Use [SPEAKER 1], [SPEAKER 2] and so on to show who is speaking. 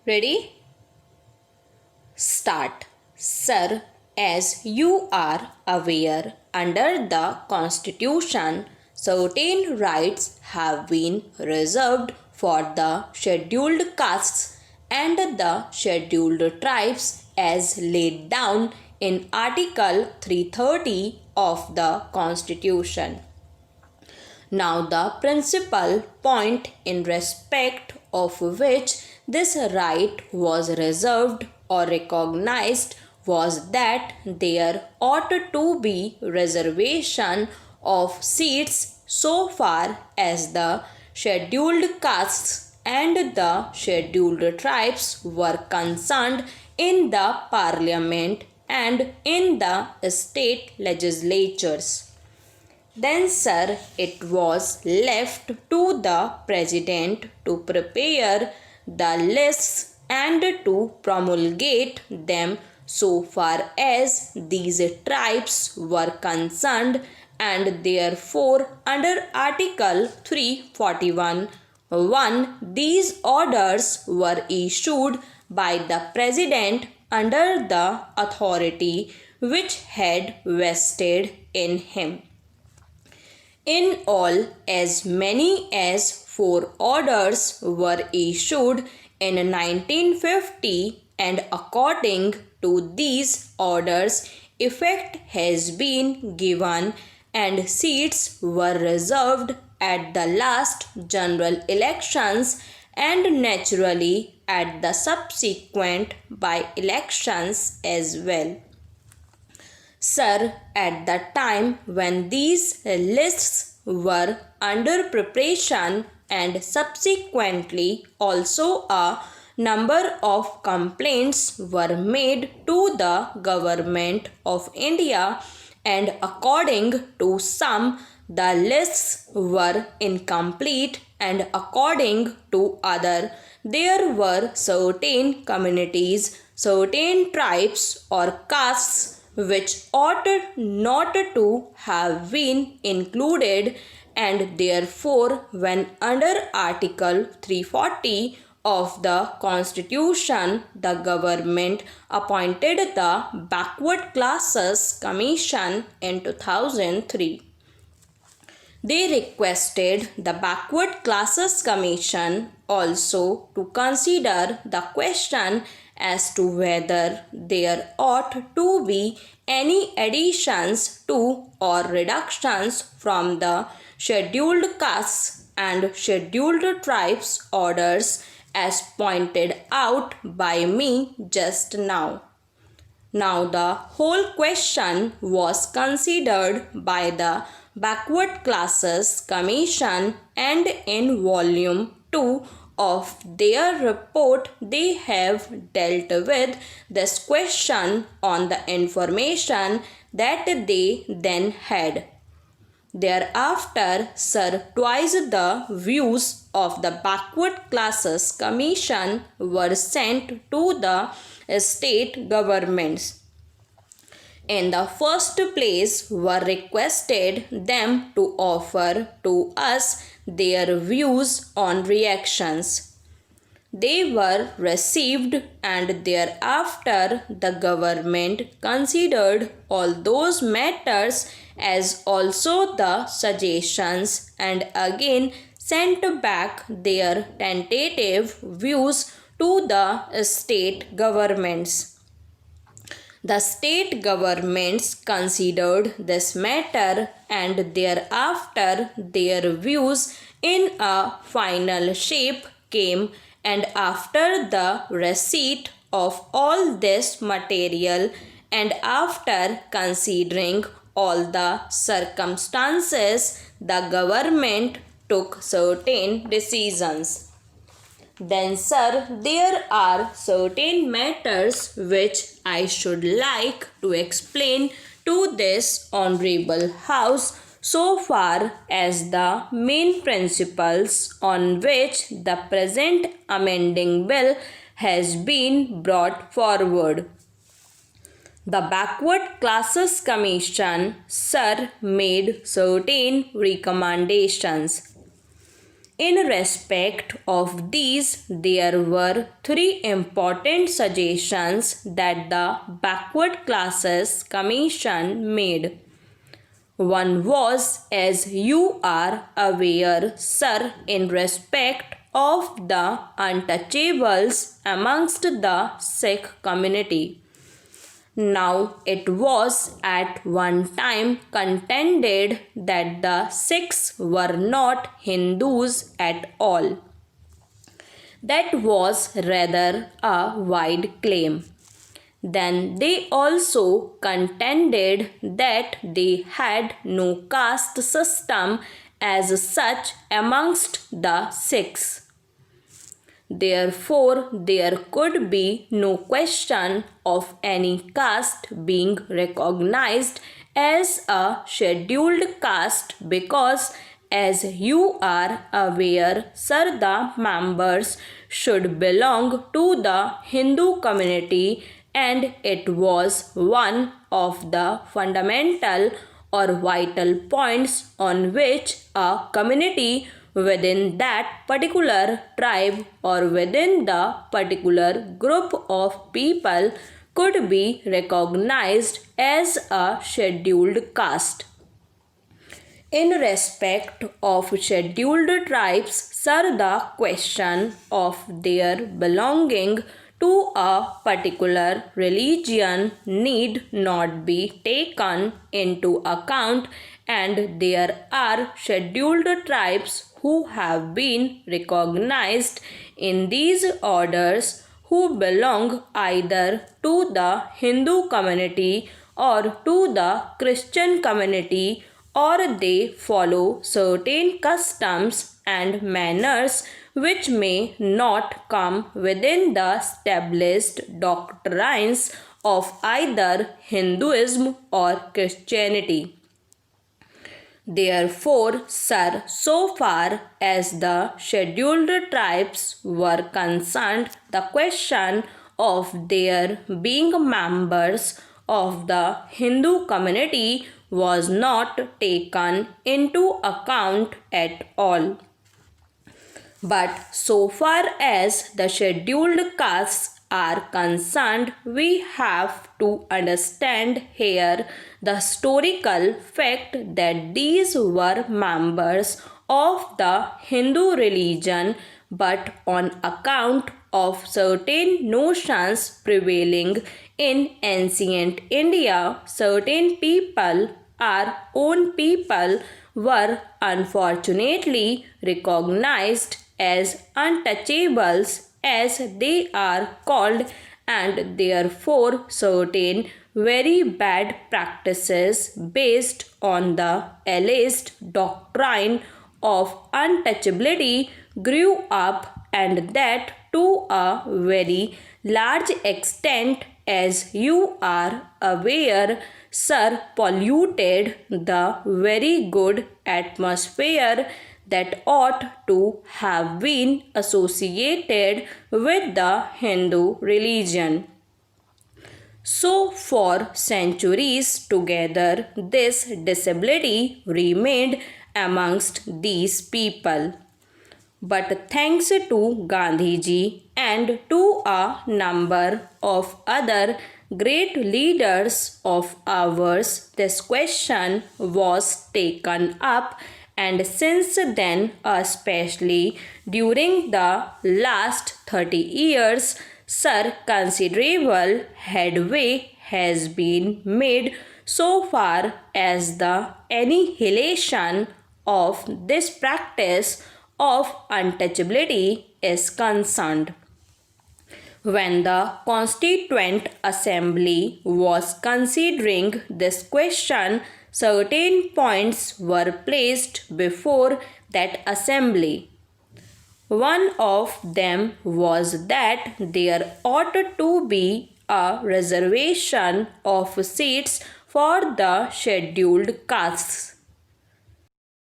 [SPEAKER 1] Ready? Start. Sir, as you are aware, under the Constitution, certain rights have been reserved for the scheduled castes and the scheduled tribes as laid down in Article 330 of the Constitution. Now, the principal point in respect of which this right was reserved or recognized was that there ought to be reservation of seats so far as the scheduled castes and the scheduled tribes were concerned in the parliament and in the state legislatures. Then, sir, it was left to the president to prepare the lists and to promulgate them so far as these tribes were concerned, and therefore, under Article 341(1), these orders were issued by the president under the authority which had vested in him. In all, as many as 4 orders were issued in 1950, and according to these orders, effect has been given and seats were reserved at the last general elections and naturally at the subsequent by-elections as well. Sir, at the time when these lists were under preparation and subsequently also a number of complaints were made to the government of India, and according to some the lists were incomplete, and according to other there were certain communities, certain tribes or castes which ought not to have been included, and therefore when under Article 340 of the Constitution the government appointed the Backward Classes Commission in 2003. They requested the Backward Classes Commission also to consider the question as to whether there ought to be any additions to or reductions from the scheduled castes and scheduled tribes orders as pointed out by me just now. Now the whole question was considered by the Backward Classes Commission, and in volume 2 of their report they have dealt with this question on the information that they then had. Thereafter, sir, twice the views of the Backward Classes Commission were sent to the state governments. In the first place, were requested them to offer to us their views on reactions. They were received, and thereafter the government considered all those matters as also the suggestions, and again sent back their tentative views to the state governments. The state governments considered this matter, and thereafter their views in a final shape came, and after the receipt of all this material and after considering all the circumstances, the government took certain decisions. Then, sir, there are certain matters which I should like to explain to this Honorable House so far as the main principles on which the present amending bill has been brought forward. The Backward Classes Commission, sir, made certain recommendations. In respect of these, there were three important suggestions that the Backward Classes Commission made. One was, as you are aware, sir, in respect of the untouchables amongst the Sikh community. Now, it was at one time contended that the Sikhs were not Hindus at all. That was rather a wide claim. Then they also contended that they had no caste system as such amongst the Sikhs. Therefore, there could be no question of any caste being recognized as a scheduled caste because, as you are aware, sir, the members should belong to the Hindu community, and it was one of the fundamental or vital points on which a community within that particular tribe or within the particular group of people could be recognized as a scheduled caste. In respect of scheduled tribes, sir, the question of their belonging to a particular religion need not be taken into account, and there are scheduled tribes who have been recognized in these orders who belong either to the Hindu community or to the Christian community, or they follow certain customs and manners which may not come within the established doctrines of either Hinduism or Christianity. Therefore, sir, so far as the scheduled tribes were concerned, the question of their being members of the Hindu community was not taken into account at all. But so far as the scheduled castes are concerned, we have to understand here the historical fact that these were members of the Hindu religion, but on account of certain notions prevailing in ancient India, certain people, our own people, were unfortunately recognized as untouchables, as they are called, and therefore certain very bad practices based on the alleged doctrine of untouchability grew up, and that to a very large extent, as you are aware, sir, polluted the very good atmosphere that ought to have been associated with the Hindu religion. So, for centuries together, this disability remained amongst these people. But thanks to Gandhiji and to a number of other great leaders of ours, this question was taken up, and since then, especially during the last 30 years, sir, considerable headway has been made so far as the annihilation of this practice of untouchability is concerned. When the Constituent Assembly was considering this question, certain points were placed before that assembly. One of them was that there ought to be a reservation of seats for the scheduled castes.